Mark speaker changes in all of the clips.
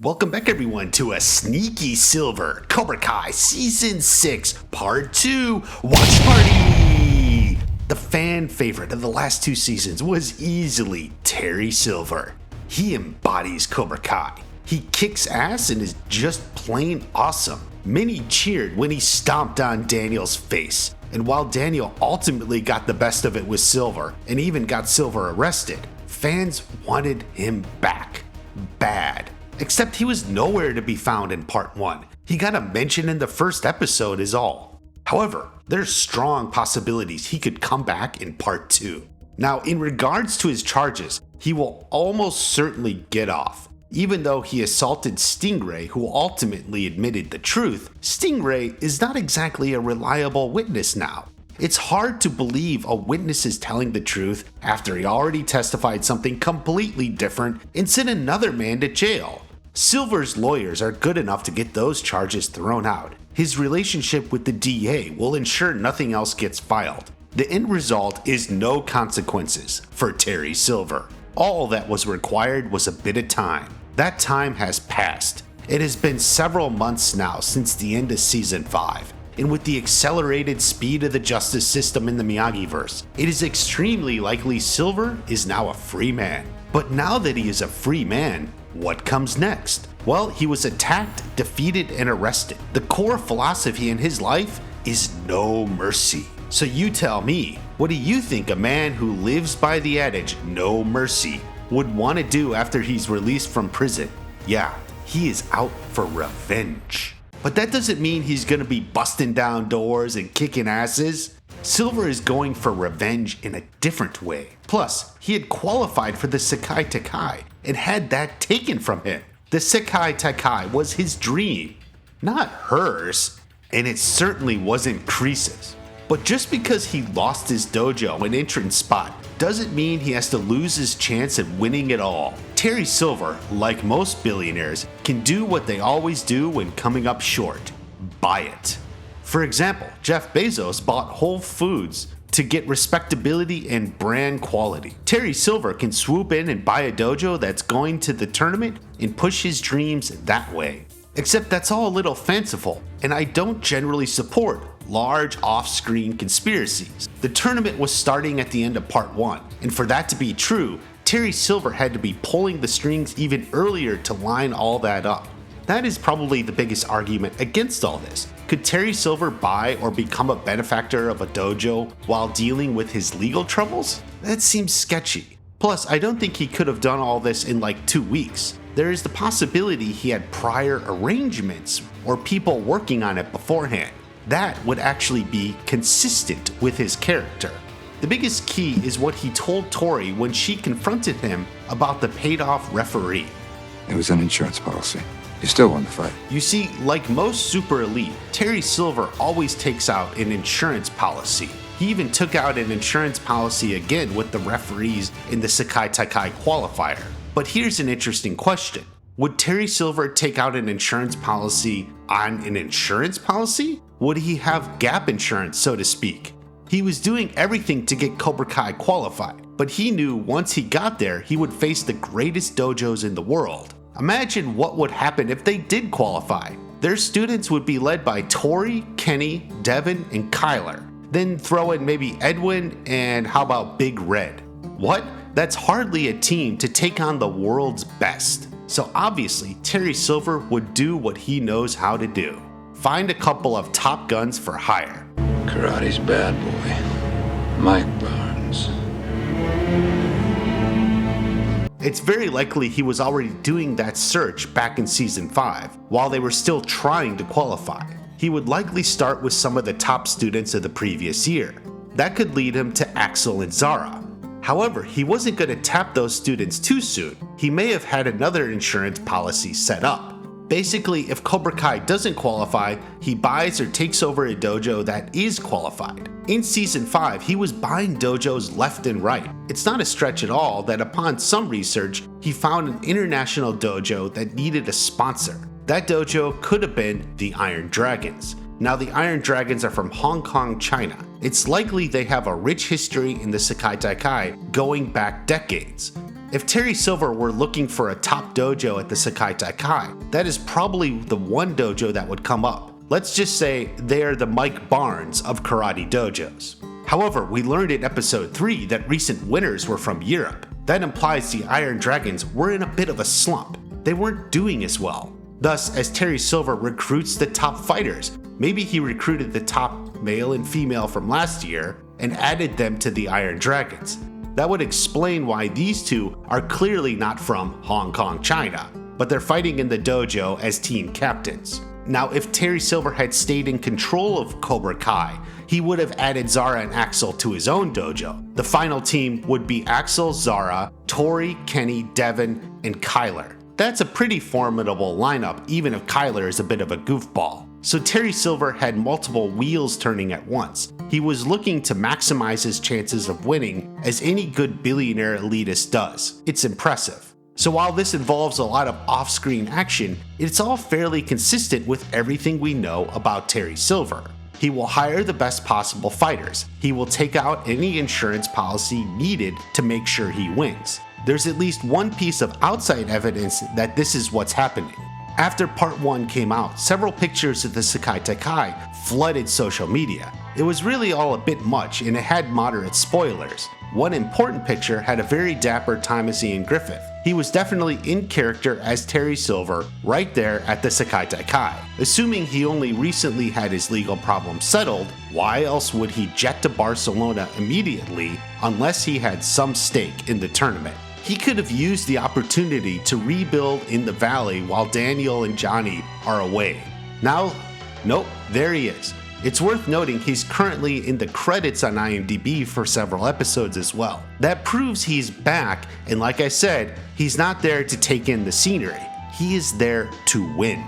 Speaker 1: Welcome back everyone to a sneaky silver Cobra Kai Season 6 Part 2 Watch Party! The fan favorite of the last two seasons was easily Terry Silver. He embodies Cobra Kai. He kicks ass and is just plain awesome. Many cheered when he stomped on Daniel's face. And while Daniel ultimately got the best of it with Silver and even got Silver arrested, fans wanted him back. Bad. Except he was nowhere to be found in Part 1. He got a mention in the first episode is all. However, there's strong possibilities he could come back in Part 2. Now, in regards to his charges, he will almost certainly get off. Even though he assaulted Stingray, who ultimately admitted the truth, Stingray is not exactly a reliable witness now. It's hard to believe a witness is telling the truth after he already testified something completely different and sent another man to jail. Silver's lawyers are good enough to get those charges thrown out. His relationship with the DA will ensure nothing else gets filed. The end result is no consequences for Terry Silver. All that was required was a bit of time. That time has passed. It has been several months now since the end of Season 5. And with the accelerated speed of the justice system in the Miyagiverse, it is extremely likely Silver is now a free man. But now that he is a free man, what comes next? Well, he was attacked, defeated, and arrested. The core philosophy in his life is no mercy. So you tell me, what do you think a man who lives by the adage, no mercy, would want to do after he's released from prison? Yeah, he is out for revenge. But that doesn't mean he's gonna be busting down doors and kicking asses. Silver is going for revenge in a different way. Plus, he had qualified for the Sekai Taikai and had that taken from him. The Sekai Taikai was his dream, not hers, and it certainly wasn't Kreese's. But just because he lost his dojo and entrance spot doesn't mean he has to lose his chance at winning it all. Terry Silver, like most billionaires, can do what they always do when coming up short: buy it. For example, Jeff Bezos bought Whole Foods to get respectability and brand quality. Terry Silver can swoop in and buy a dojo that's going to the tournament and push his dreams that way. Except that's all a little fanciful, and I don't generally support large off-screen conspiracies. The tournament was starting at the end of Part 1, and for that to be true, Terry Silver had to be pulling the strings even earlier to line all that up. That is probably the biggest argument against all this. Could Terry Silver buy or become a benefactor of a dojo while dealing with his legal troubles? That seems sketchy. Plus, I don't think he could have done all this in like 2 weeks. There is the possibility he had prior arrangements or people working on it beforehand. That would actually be consistent with his character. The biggest key is what he told Tori when she confronted him about the paid-off referee.
Speaker 2: It was an insurance policy. You still won the fight.
Speaker 1: You see, like most super elite, Terry Silver always takes out an insurance policy. He even took out an insurance policy again with the referees in the Sekai Taikai qualifier. But here's an interesting question. Would Terry Silver take out an insurance policy on an insurance policy? Would he have gap insurance, so to speak? He was doing everything to get Cobra Kai qualified, but he knew once he got there, he would face the greatest dojos in the world. Imagine what would happen if they did qualify. Their students would be led by Tori, Kenny, Devin, and Kyler. Then throw in maybe Edwin and how about Big Red? What? That's hardly a team to take on the world's best. So obviously, Terry Silver would do what he knows how to do. Find a couple of top guns for hire.
Speaker 2: Karate's bad boy. Mike Barnes.
Speaker 1: It's very likely he was already doing that search back in Season 5, while they were still trying to qualify. He would likely start with some of the top students of the previous year. That could lead him to Axel and Zara. However, he wasn't going to tap those students too soon. He may have had another insurance policy set up. Basically, if Cobra Kai doesn't qualify, he buys or takes over a dojo that is qualified. In Season 5, he was buying dojos left and right. It's not a stretch at all that upon some research, he found an international dojo that needed a sponsor. That dojo could have been the Iron Dragons. Now, the Iron Dragons are from Hong Kong, China. It's likely they have a rich history in the Sekai Taikai going back decades. If Terry Silver were looking for a top dojo at the Sekai Taikai, that is probably the one dojo that would come up. Let's just say they are the Mike Barnes of karate dojos. However, we learned in episode 3 that recent winners were from Europe. That implies the Iron Dragons were in a bit of a slump. They weren't doing as well. Thus, as Terry Silver recruits the top fighters, maybe he recruited the top male and female from last year and added them to the Iron Dragons. That would explain why these two are clearly not from Hong Kong, China, but they're fighting in the dojo as team captains. Now, if Terry Silver had stayed in control of Cobra Kai, he would have added Zara and Axel to his own dojo. The final team would be Axel, Zara, Tori, Kenny, Devin, and Kyler. That's a pretty formidable lineup, even if Kyler is a bit of a goofball. So Terry Silver had multiple wheels turning at once. He was looking to maximize his chances of winning, as any good billionaire elitist does. It's impressive. So while this involves a lot of off-screen action, it's all fairly consistent with everything we know about Terry Silver. He will hire the best possible fighters. He will take out any insurance policy needed to make sure he wins. There's at least one piece of outside evidence that this is what's happening. After part 1 came out, several pictures of the Sekai Taikai flooded social media. It was really all a bit much and it had moderate spoilers. One important picture had a very dapper Thomas Ian Griffith. He was definitely in character as Terry Silver right there at the Sekai Taikai. Assuming he only recently had his legal problems settled, why else would he jet to Barcelona immediately unless he had some stake in the tournament? He could have used the opportunity to rebuild in the valley while Daniel and Johnny are away. Now, nope, there he is. It's worth noting he's currently in the credits on IMDb for several episodes as well. That proves he's back, and like I said, he's not there to take in the scenery. He is there to win.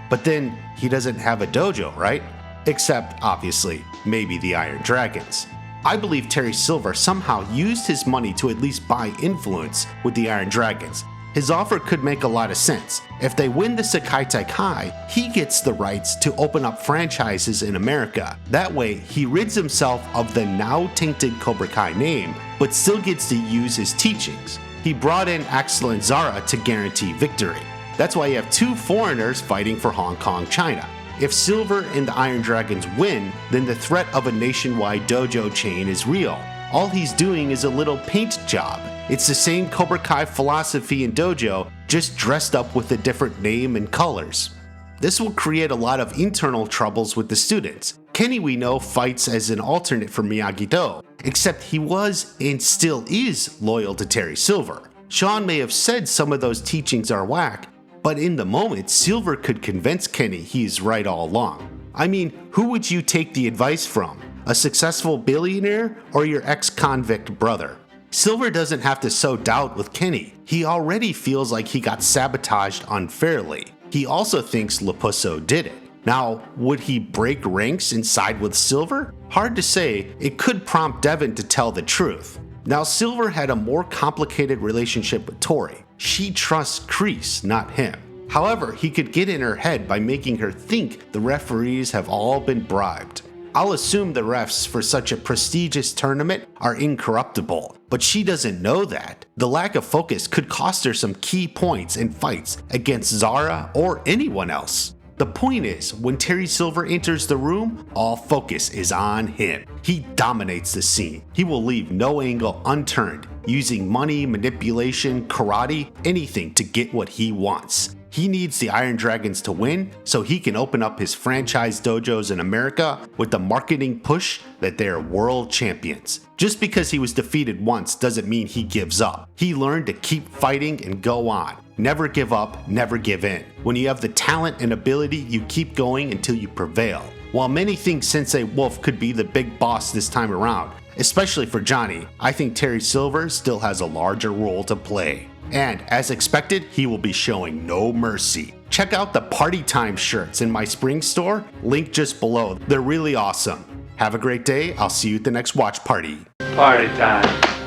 Speaker 1: But then, he doesn't have a dojo, right? Except, obviously, maybe the Iron Dragons. I believe Terry Silver somehow used his money to at least buy influence with the Iron Dragons. His offer could make a lot of sense. If they win the Sekai Taikai, he gets the rights to open up franchises in America. That way, he rids himself of the now tainted Cobra Kai name, but still gets to use his teachings. He brought in Axel and Zara to guarantee victory. That's why you have two foreigners fighting for Hong Kong, China. If Silver and the Iron Dragons win, then the threat of a nationwide dojo chain is real. All he's doing is a little paint job. It's the same Cobra Kai philosophy and dojo, just dressed up with a different name and colors. This will create a lot of internal troubles with the students. Kenny, we know, fights as an alternate for Miyagi-Do, except he was and still is loyal to Terry Silver. Sean may have said some of those teachings are whack, but in the moment, Silver could convince Kenny he's right all along. I mean, who would you take the advice from? A successful billionaire or your ex-convict brother? Silver doesn't have to sow doubt with Kenny. He already feels like he got sabotaged unfairly. He also thinks Lepusso did it. Now, would he break ranks and side with Silver? Hard to say. It could prompt Devin to tell the truth. Now, Silver had a more complicated relationship with Tori. She trusts Kreese, not him. However, he could get in her head by making her think the referees have all been bribed. I'll assume the refs for such a prestigious tournament are incorruptible, but she doesn't know that. The lack of focus could cost her some key points in fights against Zara or anyone else. The point is, when Terry Silver enters the room, all focus is on him. He dominates the scene. He will leave no angle unturned, using money, manipulation, karate, anything to get what he wants. He needs the Iron Dragons to win so he can open up his franchise dojos in America with the marketing push that they are world champions. Just because he was defeated once doesn't mean he gives up. He learned to keep fighting and go on. Never give up, never give in. When you have the talent and ability, you keep going until you prevail. While many think Sensei Wolf could be the big boss this time around, especially for Johnny, I think Terry Silver still has a larger role to play. And as expected, he will be showing no mercy. Check out the Party Time shirts in my spring store, link just below. They're really awesome. Have a great day. I'll see you at the next watch party.
Speaker 3: Party time.